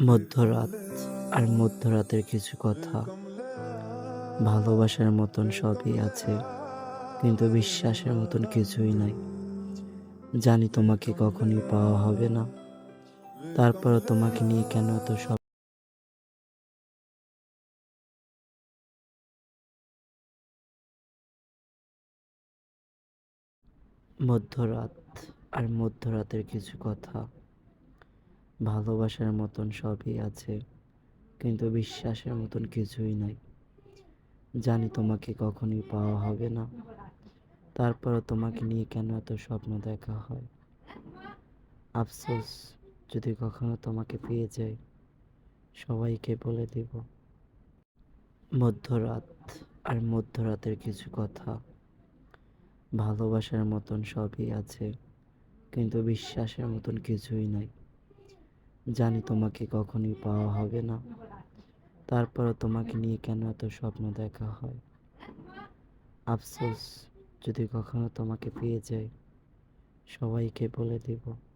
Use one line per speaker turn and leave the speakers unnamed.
মধ্যরাত আর মধ্যরাতের কিছু কথা। ভালোবাসার মতন সবই আছে, কিন্তু বিশ্বাসের মতন কিছুই নাই। জানি তোমাকে কখনই পাওয়া হবে না, তারপরও তোমাকে নিয়ে কেন এত মধ্যরাত আর মধ্যরাতের কিছু কথা। ভালোবাসার মতন সবই আছে, কিন্তু বিশ্বাসের মতন কিছুই নাই। জানি তোমাকে কখনই পাওয়া হবে না, তারপরও তোমাকে নিয়ে কেন এত স্বপ্ন দেখা হয়। আফসোস, যদি কখনো তোমাকে পেয়ে যাই, সবাইকে বলে দেব। মধ্যরাত আর মধ্যরাতের কিছু কথা। ভালোবাসার মতন সবই আছে, কিন্তু বিশ্বাসের মতন কিছুই নাই। জানি তোমাকে কখনই পাওয়া হবে না, তারপরও তোমাকে নিয়ে কেন এত স্বপ্ন দেখা হয়। আফসোস, যদি কখনো তোমাকে পেয়ে যাই, সবাইকে বলে দেব।